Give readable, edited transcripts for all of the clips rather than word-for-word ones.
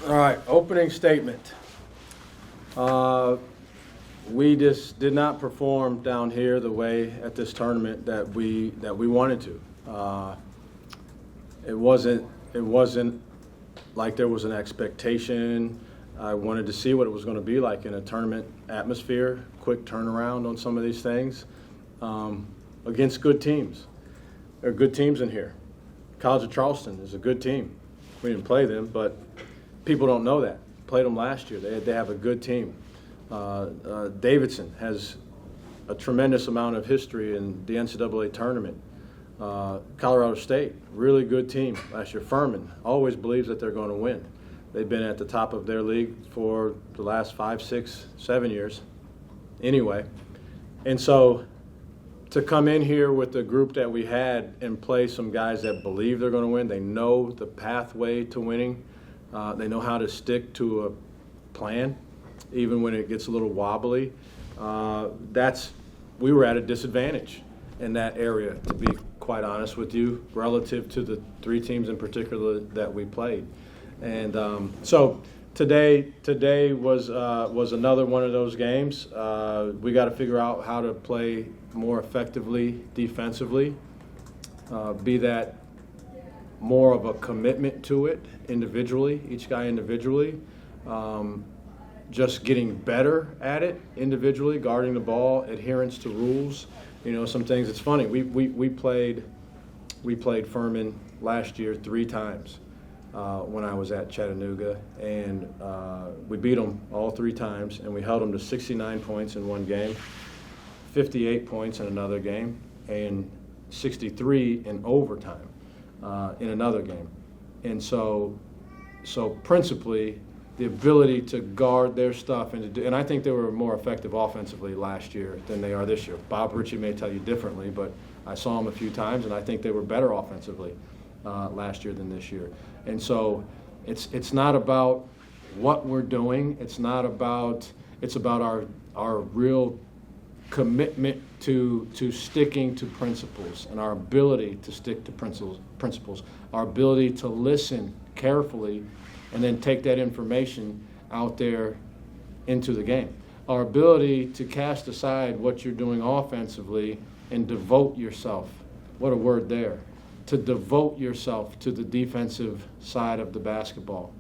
All right, opening statement. We just did not perform down here the way at this tournament that we wanted to. It wasn't like there was an expectation. I wanted to see what it was going to be like in a tournament atmosphere, quick turnaround on some of these things, against good teams. There are good teams in here. College of Charleston is a good team. We didn't play them, but people don't know that. Played them last year. They have a good team. Davidson has a tremendous amount of history in the NCAA tournament. Colorado State, really good team last year. Furman always believes that they're going to win. They've been at the top of their league for the last 5, 6, 7 years anyway. And so to come in here with the group that we had and play some guys that believe they're going to win, they know the pathway to winning. They know how to stick to a plan, even when it gets a little wobbly. We were at a disadvantage in that area, to be quite honest with you, relative to the 3 teams in particular that we played. And so today was another one of those games. We got to figure out how to play more effectively defensively, be that more of a commitment to it individually, each guy individually, just getting better at it individually, guarding the ball, adherence to rules. You know, some things. It's funny. We played Furman last year 3 times when I was at Chattanooga, and we beat them all 3 times, and we held them to 69 points in one game, 58 points in another game, and 63 in overtime in another game. And so principally, the ability to guard their stuff and I think they were more effective offensively last year than they are this year. Bob Ritchie may tell you differently, but I saw them a few times, and I think they were better offensively last year than this year. And so it's not about what we're doing. It's about our real commitment to sticking to principles and our ability to stick to principles, our ability to listen carefully and then take that information out there into the game. Our ability to cast aside what you're doing offensively and devote yourself, what a word there, to devote yourself to the defensive side of the basketball.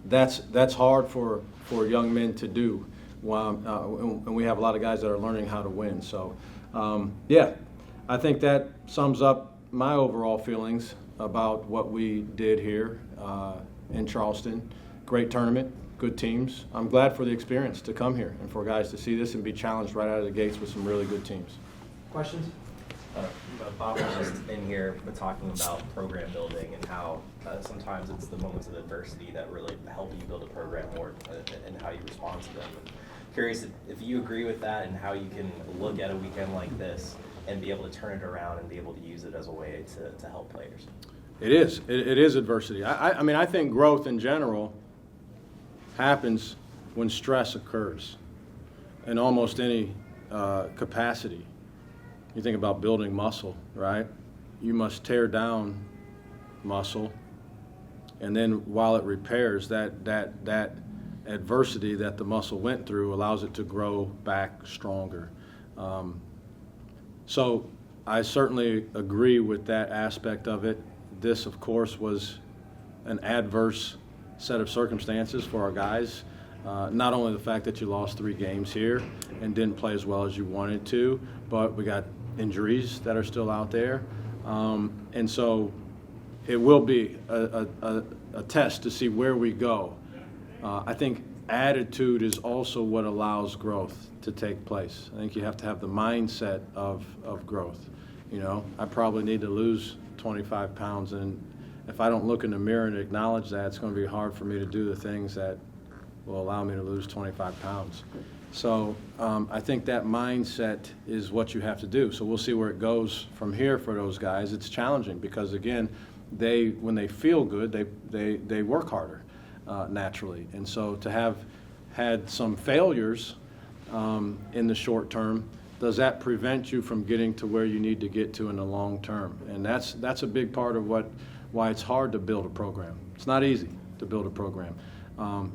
That's hard for young men to do, and we have a lot of guys that are learning how to win. So, I think that sums up my overall feelings about what we did here in Charleston. Great tournament, good teams. I'm glad for the experience to come here and for guys to see this and be challenged right out of the gates with some really good teams. Questions? Bob was just in here talking about program building and how sometimes it's the moments of adversity that really help you build a program more and how you respond to them. And curious if you agree with that and how you can look at a weekend like this and be able to turn it around and be able to use it as a way to help players. It is adversity. I mean, I think growth in general happens when stress occurs in almost any capacity. You think about building muscle, right? You must tear down muscle, and then while it repairs, that adversity that the muscle went through allows it to grow back stronger. So I certainly agree with that aspect of it. This, of course, was an adverse set of circumstances for our guys. Not only the fact that you lost 3 games here and didn't play as well as you wanted to, but we got injuries that are still out there. And so it will be a test to see where we go. I think attitude is also what allows growth to take place. I think you have to have the mindset of growth. You know, I probably need to lose 25 pounds, and if I don't look in the mirror and acknowledge that, it's going to be hard for me to do the things that will allow me to lose 25 pounds. So I think that mindset is what you have to do. So we'll see where it goes from here for those guys. It's challenging because, again, when they feel good, they work harder naturally. And so to have had some failures in the short term, does that prevent you from getting to where you need to get to in the long term? And that's a big part of why it's hard to build a program. It's not easy. to build a program.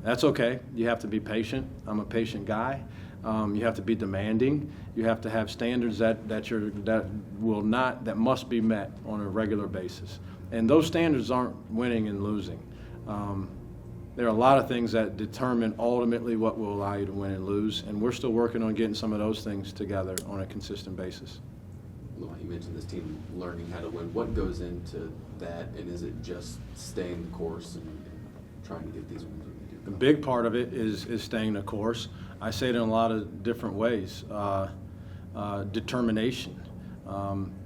That's okay. You have to be patient. I'm a patient guy. You have to be demanding. You have to have standards that must be met on a regular basis. And those standards aren't winning and losing. There are a lot of things that determine ultimately what will allow you to win and lose, and we're still working on getting some of those things together on a consistent basis. Well, you mentioned this team learning how to win. What goes into that, and is it just staying the course and trying to get these wins when you do? The big part of it is staying the course. I say it in a lot of different ways. Determination,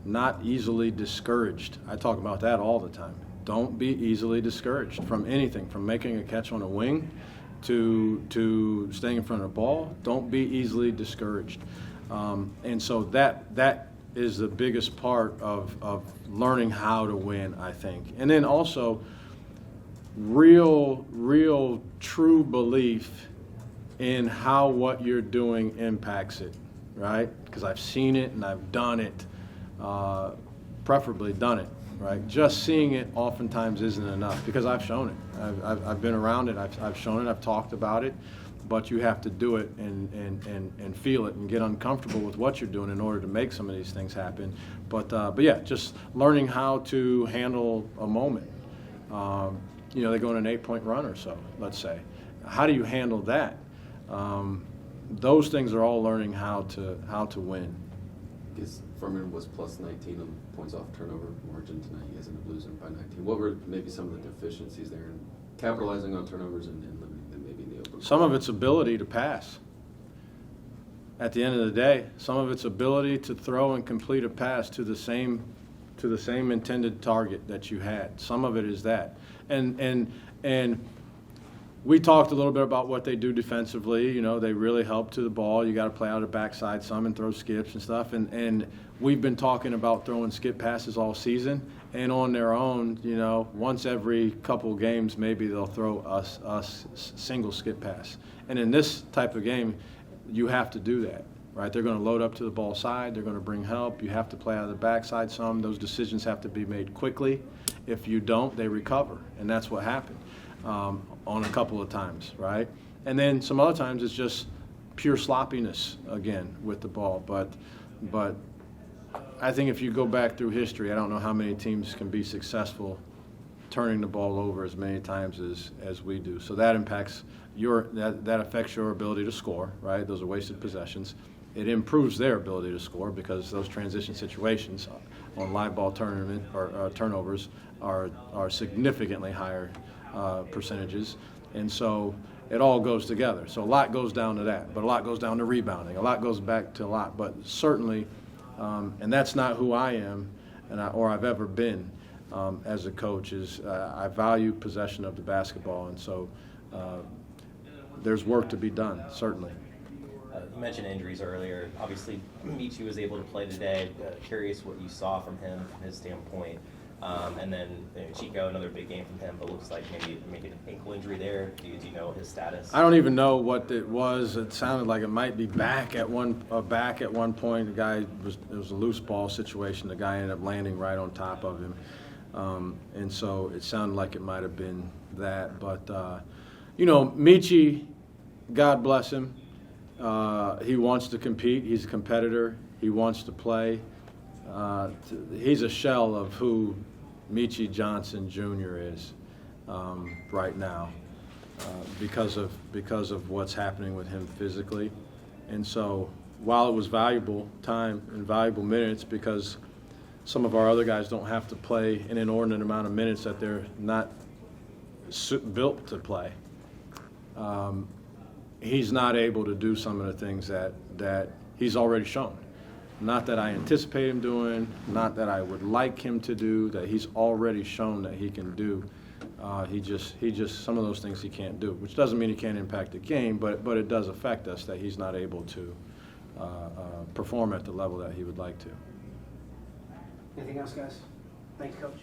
not easily discouraged. I talk about that all the time. Don't be easily discouraged from anything, from making a catch on a wing to staying in front of the ball. Don't be easily discouraged. And so that is the biggest part of learning how to win, I think. And then also real true belief in how what you're doing impacts it, right? Because I've seen it and I've done it, preferably done it, right? Just seeing it oftentimes isn't enough because I've shown it. I've been around it, I've shown it, I've talked about it, but you have to do it and feel it and get uncomfortable with what you're doing in order to make some of these things happen. But yeah, just learning how to handle a moment. They go on an 8-point run or so, let's say. How do you handle that? Those things are all learning how to win. Because Furman was plus 19 on points off turnover margin tonight. You guys ended up losing by 19. What were maybe some of the deficiencies there in capitalizing on turnovers and limiting them maybe in the open? Some of it's ability to pass. At the end of the day, some of it's ability to throw and complete a pass to the same intended target that you had. Some of it is that. And we talked a little bit about what they do defensively. They really help to the ball. You got to play out of the backside some and throw skips and stuff. And we've been talking about throwing skip passes all season. And on their own, once every couple games, maybe they'll throw us single skip pass. And in this type of game, you have to do that, right? They're going to load up to the ball side. They're going to bring help. You have to play out of the backside some. Those decisions have to be made quickly. If you don't, they recover. And that's what happened. On a couple of times, right? And then some other times it's just pure sloppiness again with the ball. But I think if you go back through history, I don't know how many teams can be successful turning the ball over as many times as we do. So that impacts that affects your ability to score, right? Those are wasted possessions. It improves their ability to score because those transition situations on live ball tournament or turnovers are significantly higher percentages, and so it all goes together. So a lot goes down to that, but a lot goes down to rebounding. A lot goes back to a lot, but certainly, and that's not who I am, or I've ever been as a coach. I value possession of the basketball, and so there's work to be done, certainly. You mentioned injuries earlier. Obviously, Michi was able to play today. Curious what you saw from him, from his standpoint. And then Chico, another big game from him, but looks like maybe an ankle injury there. Do you know his status? I don't even know what it was. It sounded like it might be back at one point. It was a loose ball situation. The guy ended up landing right on top of him, and so it sounded like it might have been that. But Michi, God bless him. He wants to compete. He's a competitor. He wants to play. He's a shell of who Michi Johnson Jr. is right now because of what's happening with him physically. And so while it was valuable time and valuable minutes, because some of our other guys don't have to play an inordinate amount of minutes that they're not built to play, he's not able to do some of the things that he's already shown. Not that I anticipate him doing, not that I would like him to do, that he's already shown that he can do. He just some of those things he can't do, which doesn't mean he can't impact the game, but it does affect us that he's not able to perform at the level that he would like to. Anything else, guys? Thank you, Coach.